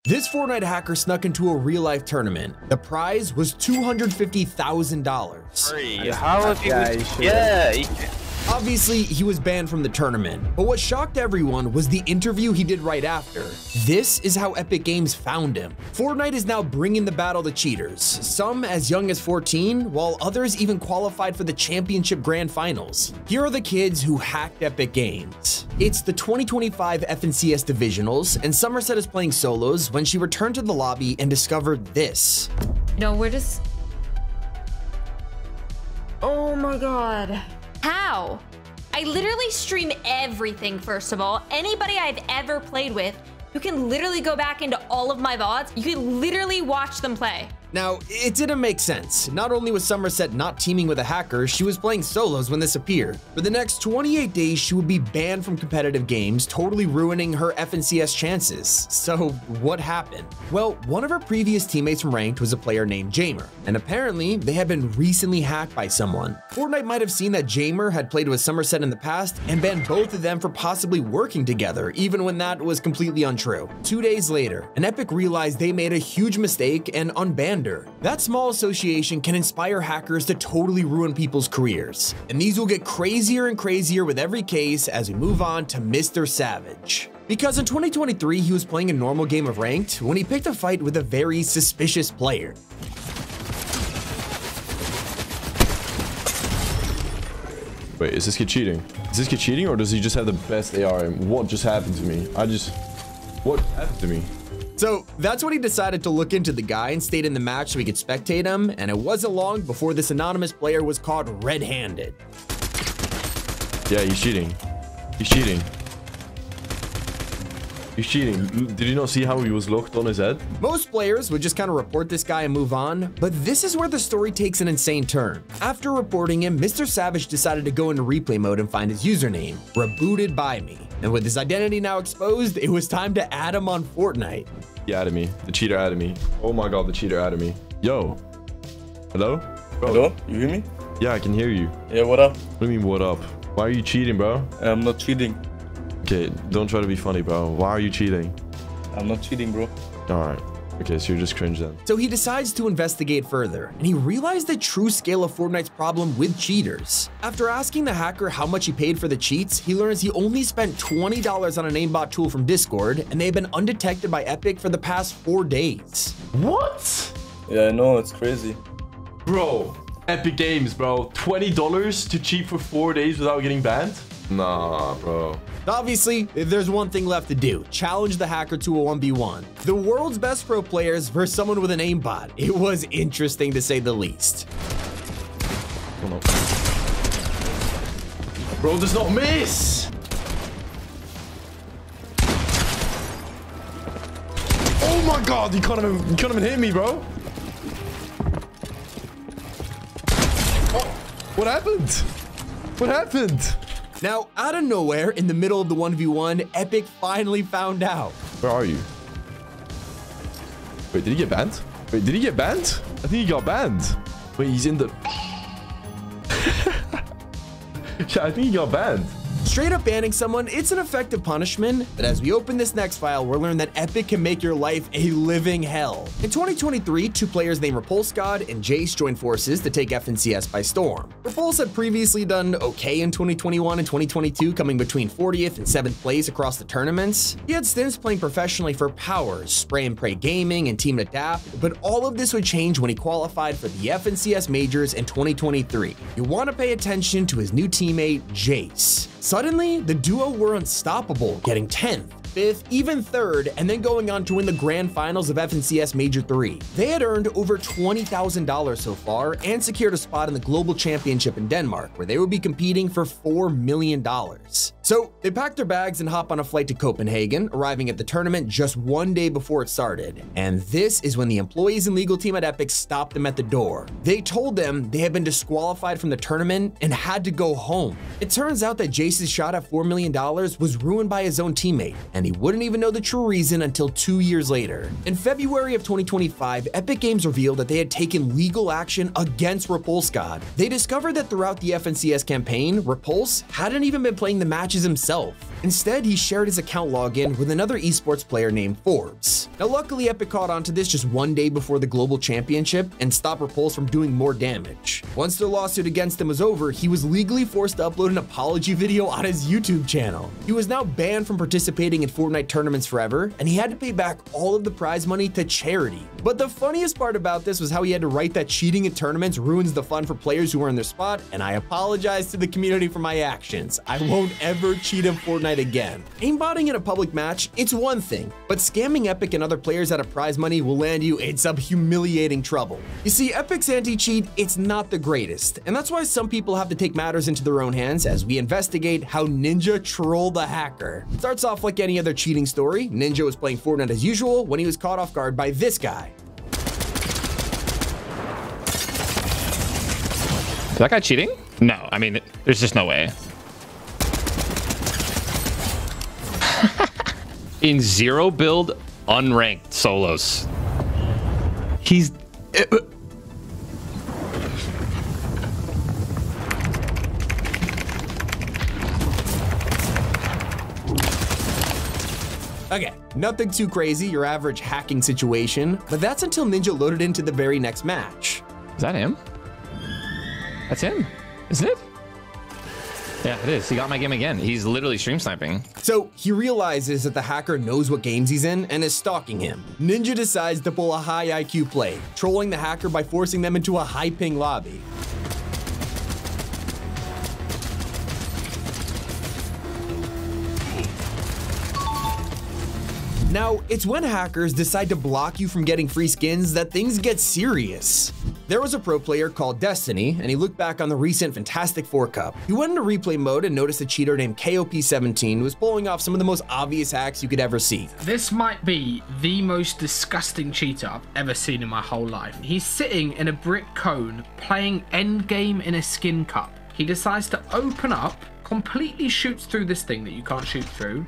This Fortnite hacker snuck into a real-life tournament. The prize was $250,000. How if he Obviously, he was banned from the tournament, but what shocked everyone was the interview he did right after. This is how Epic Games found him. Fortnite is now bringing the battle to cheaters, some as young as 14, while others even qualified for the championship grand finals. Here are the kids who hacked Epic Games. It's the 2025 FNCS Divisionals, and Somerset is playing solos when she returned to the lobby and discovered this. No, we're just... Oh my God. How? I literally stream everything, first of all. Anybody I've ever played with, you can literally go back into all of my VODs. You can literally watch them play. Now, it didn't make sense. Not only was Somerset not teaming with a hacker, she was playing solos when this appeared. For the next 28 days, she would be banned from competitive games, totally ruining her FNCS chances. So what happened? Well, one of her previous teammates from Ranked was a player named Jamer, and apparently they had been recently hacked by someone. Fortnite might have seen that Jamer had played with Somerset in the past and banned both of them for possibly working together, even when that was completely untrue. 2 days later, an Epic realized they made a huge mistake and unbanned her. That small association can inspire hackers to totally ruin people's careers. And these will get crazier and crazier with every case as we move on to Mr. Savage. Because in 2023, he was playing a normal game of Ranked when he picked a fight with a very suspicious player. Wait, is this kid cheating? Is this kid cheating, or does he just have the best AR? And what just happened to me? What happened to me? So that's when he decided to look into the guy and stayed in the match so he could spectate him, and it wasn't long before this anonymous player was caught red-handed. Yeah, he's cheating. He's cheating. He's cheating. Did you not see how he was locked on his head? Most players would just kind of report this guy and move on, but this is where the story takes an insane turn. After reporting him, Mr. Savage decided to go into replay mode and find his username, Rebooted by Me. And with his identity now exposed, it was time to add him on Fortnite. He added me. The cheater added me. Oh my God, the cheater added me. Yo. Hello? Bro. Hello? You hear me? Yeah, I can hear you. Yeah, what up? What do you mean, what up? Why are you cheating, bro? I'm not cheating. Okay, don't try to be funny, bro. Why are you cheating? I'm not cheating, bro. Alright. Okay, so you're just cringe then. So he decides to investigate further, and he realized the true scale of Fortnite's problem with cheaters. After asking the hacker how much he paid for the cheats, he learns he only spent $20 on an aimbot tool from Discord, and they've been undetected by Epic for the past 4 days. What? Yeah, I know, it's crazy. Bro, Epic Games, bro. $20 to cheat for 4 days without getting banned? Nah, bro. Obviously, there's one thing left to do. Challenge the hacker to a 1v1. The world's best pro players versus someone with an aimbot. It was interesting to say the least. Oh, no. Bro does not miss! Oh my God, you can't even hit me, bro. Oh, what happened? What happened? Now, out of nowhere, in the middle of the 1v1, Epic finally found out. Where are you? Wait, did he get banned? Wait, did he get banned? I think he got banned. Wait, he's in the... Yeah, I think he got banned. Straight up banning someone, it's an effective punishment, but as we open this next file, we'll learn that Epic can make your life a living hell. In 2023, 2 players named Repulse God and Jace joined forces to take FNCS by storm. Repulse had previously done okay in 2021 and 2022, coming between 40th and 7th place across the tournaments. He had stints playing professionally for Powers, Spray and Pray Gaming, and Team Adapt, but all of this would change when he qualified for the FNCS Majors in 2023. You want to pay attention to his new teammate, Jace. Suddenly, the duo were unstoppable, getting 10th, 5th, even 3rd, and then going on to win the grand finals of FNCS Major 3. They had earned over $20,000 so far and secured a spot in the Global Championship in Denmark, where they would be competing for $4 million. So they packed their bags and hopped on a flight to Copenhagen, arriving at the tournament just 1 day before it started. And this is when the employees and legal team at Epic stopped them at the door. They told them they had been disqualified from the tournament and had to go home. It turns out that Jace's shot at $4 million was ruined by his own teammate, and he wouldn't even know the true reason until 2 years later. In February of 2025, Epic Games revealed that they had taken legal action against Repulse God. They discovered that throughout the FNCS campaign, Repulse hadn't even been playing the matches himself. Instead, he shared his account login with another esports player named Forbes. Now, luckily, Epic caught on to this just one day before the global championship and stopped Repulse from doing more damage. Once their lawsuit against him was over, he was legally forced to upload an apology video on his YouTube channel. He was now banned from participating in Fortnite tournaments forever, and he had to pay back all of the prize money to charity. But the funniest part about this was how he had to write that cheating in tournaments ruins the fun for players who are in their spot, and I apologize to the community for my actions. I won't ever cheat in Fortnite again. Aimbotting in a public match, it's one thing, but scamming Epic and other players out of prize money will land you in some humiliating trouble. You see, Epic's anti-cheat, it's not the greatest, and that's why some people have to take matters into their own hands as we investigate how Ninja trolled a hacker. It starts off like any other cheating story. Ninja was playing Fortnite as usual when he was caught off guard by this guy. Is that guy cheating? No, I mean, there's just no way. In 0 build, unranked solos. He's... Okay, nothing too crazy, your average hacking situation, but that's until Ninja loaded into the very next match. Is that him? That's him, isn't it? Yeah, it is. He got my game again. He's literally stream sniping. So he realizes that the hacker knows what games he's in and is stalking him. Ninja decides to pull a high IQ play, trolling the hacker by forcing them into a high ping lobby. Now, it's when hackers decide to block you from getting free skins that things get serious. There was a pro player called Destiny, and he looked back on the recent Fantastic Four Cup. He went into replay mode and noticed a cheater named KOP17 was pulling off some of the most obvious hacks you could ever see. This might be the most disgusting cheater I've ever seen in my whole life. He's sitting in a brick cone playing endgame in a skin cup. He decides to open up, completely shoots through this thing that you can't shoot through,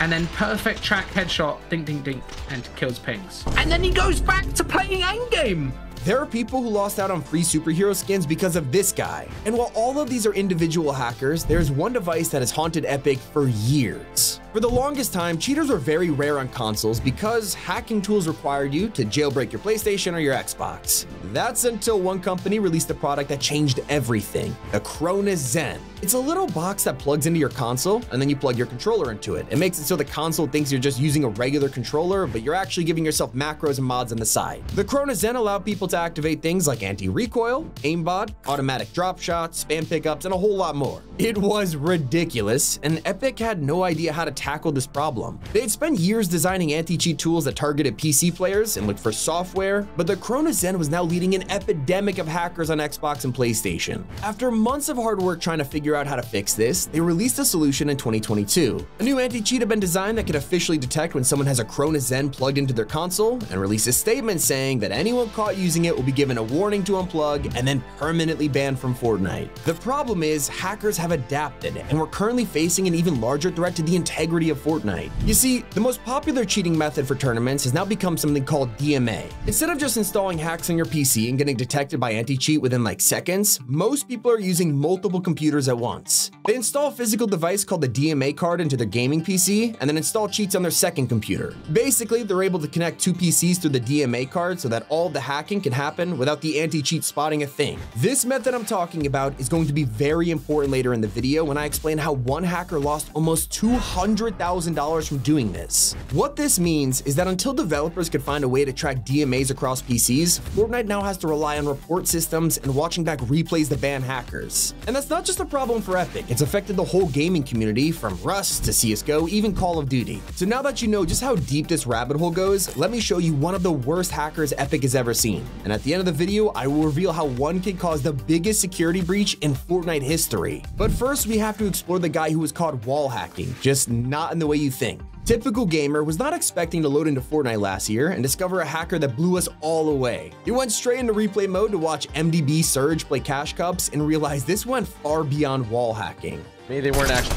and then perfect track headshot, ding, ding, ding, and kills pings. And then he goes back to playing endgame. There are people who lost out on free superhero skins because of this guy. And while all of these are individual hackers, there's one device that has haunted Epic for years. For the longest time, cheaters were very rare on consoles because hacking tools required you to jailbreak your PlayStation or your Xbox. That's until one company released a product that changed everything, the Cronus Zen. It's a little box that plugs into your console, and then you plug your controller into it. It makes it so the console thinks you're just using a regular controller, but you're actually giving yourself macros and mods on the side. The Cronus Zen allowed people to activate things like anti-recoil, aimbot, automatic drop shots, spam pickups, and a whole lot more. It was ridiculous, and Epic had no idea how to tackle this problem. They had spent years designing anti-cheat tools that targeted PC players and looked for software, but the Cronus Zen was now leading an epidemic of hackers on Xbox and PlayStation. After months of hard work trying to figure out how to fix this, they released a solution in 2022. A new anti-cheat had been designed that could officially detect when someone has a Cronus Zen plugged into their console and release a statement saying that anyone caught using it will be given a warning to unplug and then permanently banned from Fortnite. The problem is hackers have adapted, and we're currently facing an even larger threat to the integrity of Fortnite. You see, the most popular cheating method for tournaments has now become something called DMA. Instead of just installing hacks on your PC and getting detected by anti-cheat within like seconds, most people are using multiple computers at once. They install a physical device called the DMA card into their gaming PC and then install cheats on their second computer. Basically, they're able to connect two PCs through the DMA card so that all the hacking can happen without the anti-cheat spotting a thing. This method I'm talking about is going to be very important later in the video when I explain how one hacker lost almost $200,000 from doing this. What this means is that until developers could find a way to track DMAs across PCs, Fortnite now has to rely on report systems and watching back replays to ban hackers. And that's not just a problem for Epic, it's affected the whole gaming community from Rust to CSGO, even Call of Duty. So now that you know just how deep this rabbit hole goes, let me show you one of the worst hackers Epic has ever seen. And at the end of the video, I will reveal how one kid caused the biggest security breach in Fortnite history. But first, we have to explore the guy who was caught wall hacking, just not in the way you think. Typical Gamer was not expecting to load into Fortnite last year and discover a hacker that blew us all away. He went straight into replay mode to watch MDB Surge play Cash Cups and realized this went far beyond wall hacking. Maybe they weren't actually.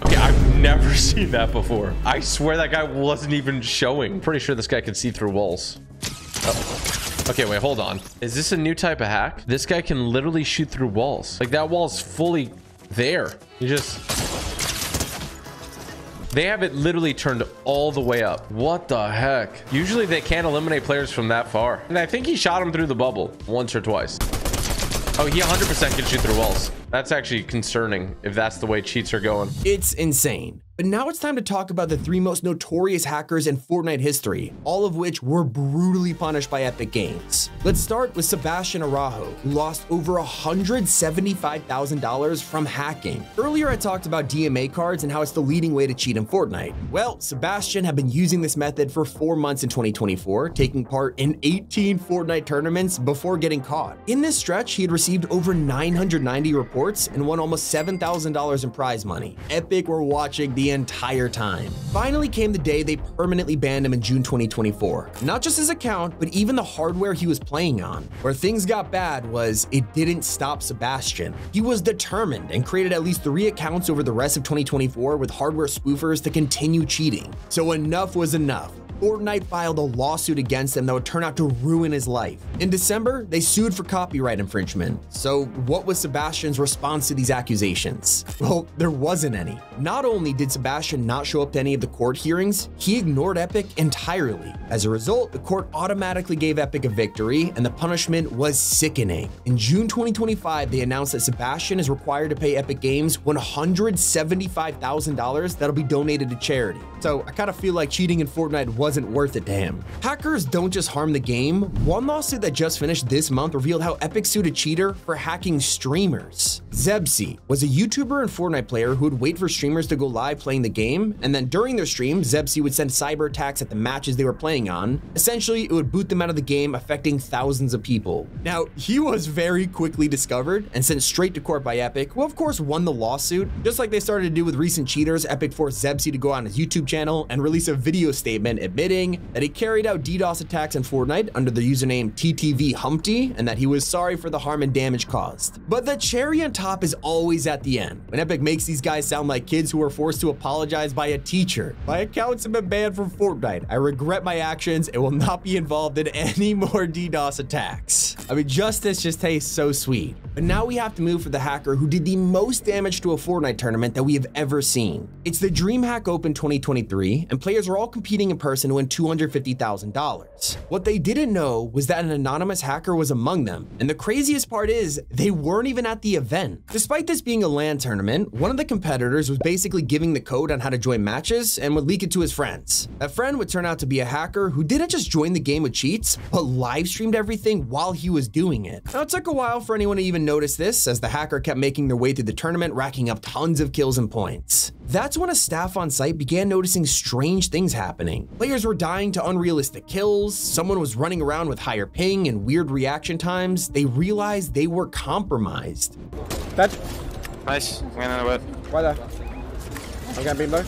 Okay, I've never seen that before. I swear that guy wasn't even showing. Pretty sure this guy can see through walls. Oh. Okay, wait, hold on. Is this a new type of hack? This guy can literally shoot through walls. Like, that wall's fully there. You just... They have it literally turned all the way up. What the heck? Usually they can't eliminate players from that far. And I think he shot him through the bubble once or twice. Oh, he 100% can shoot through walls. That's actually concerning if that's the way cheats are going. It's insane. But now it's time to talk about the 3 most notorious hackers in Fortnite history, all of which were brutally punished by Epic Games. Let's start with Sebastian Araujo, who lost over $175,000 from hacking. Earlier I talked about DMA cards and how it's the leading way to cheat in Fortnite. Well, Sebastian had been using this method for 4 months in 2024, taking part in 18 Fortnite tournaments before getting caught. In this stretch, he had received over 990 reports and won almost $7,000 in prize money. Epic were watching the entire time. Finally came the day they permanently banned him in June 2024. Not just his account, but even the hardware he was playing on. Where things got bad was it didn't stop Sebastian. He was determined and created at least 3 accounts over the rest of 2024 with hardware spoofers to continue cheating. So enough was enough. Fortnite filed a lawsuit against him that would turn out to ruin his life. In December, they sued for copyright infringement. So what was Sebastian's response to these accusations? Well, there wasn't any. Not only did Sebastian not show up to any of the court hearings, he ignored Epic entirely. As a result, the court automatically gave Epic a victory, and the punishment was sickening. In June 2025, they announced that Sebastian is required to pay Epic Games $175,000 that'll be donated to charity. So I kind of feel like cheating in Fortnite wasn't worth it to him. Hackers don't just harm the game. One lawsuit that just finished this month revealed how Epic sued a cheater for hacking streamers. Zebsy was a YouTuber and Fortnite player who would wait for streamers to go live playing the game, and then during their stream, Zebsy would send cyber attacks at the matches they were playing on. Essentially, it would boot them out of the game, affecting thousands of people. Now, he was very quickly discovered and sent straight to court by Epic, who of course won the lawsuit. Just like they started to do with recent cheaters, Epic forced Zebsy to go on his YouTube channel and release a video statement admitting that he carried out DDoS attacks in Fortnite under the username TTV Humpty, and that he was sorry for the harm and damage caused. But the cherry on top is always at the end, when Epic makes these guys sound like kids who were forced to apologize by a teacher. My accounts have been banned from Fortnite. I regret my actions and will not be involved in any more DDoS attacks. I mean, justice just tastes so sweet. But now we have to move for the hacker who did the most damage to a Fortnite tournament that we have ever seen. It's the DreamHack Open 2023, and players were all competing in person to win $250,000. What they didn't know was that an anonymous hacker was among them, and the craziest part is they weren't even at the event. Despite this being a LAN tournament, one of the competitors was basically giving the code on how to join matches and would leak it to his friends. That friend would turn out to be a hacker who didn't just join the game with cheats, but live streamed everything while he was doing it. Now, it took a while for anyone to even notice this, as the hacker kept making their way through the tournament, racking up tons of kills and points. That's when a staff on site began noticing strange things happening. Players were dying to unrealistic kills, someone was running around with higher ping and weird reaction times. They realized they were compromised. Dead. Nice. I'm gonna wait. Right there. I'm getting beam though.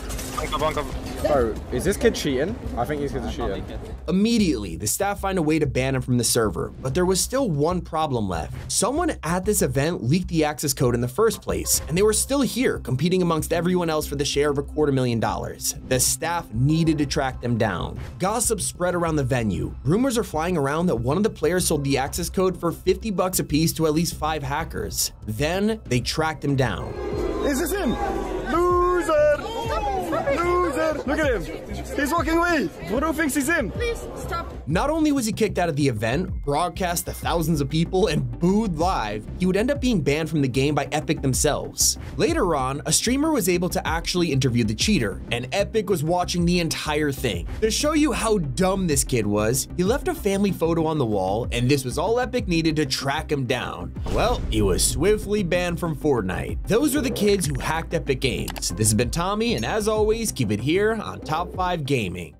Bunker. Bro, is this kid cheating? I think these kids are cheating. Immediately, the staff find a way to ban him from the server, but there was still one problem left. Someone at this event leaked the access code in the first place, and they were still here, competing amongst everyone else for the share of $250,000. The staff needed to track them down. Gossip spread around the venue. Rumors are flying around that one of the players sold the access code for $50 apiece to at least 5 hackers. Then they tracked him down. Is this him? Loser! Loser! Look at him! He's walking away! Who thinks he's him? Please stop. Not only was he kicked out of the event, broadcast to thousands of people, and booed live, he would end up being banned from the game by Epic themselves. Later on, a streamer was able to actually interview the cheater, and Epic was watching the entire thing. To show you how dumb this kid was, he left a family photo on the wall, and this was all Epic needed to track him down. Well, he was swiftly banned from Fortnite. Those are the kids who hacked Epic Games. This has been Tommy, and as always, keep it here on Top 5 Gaming.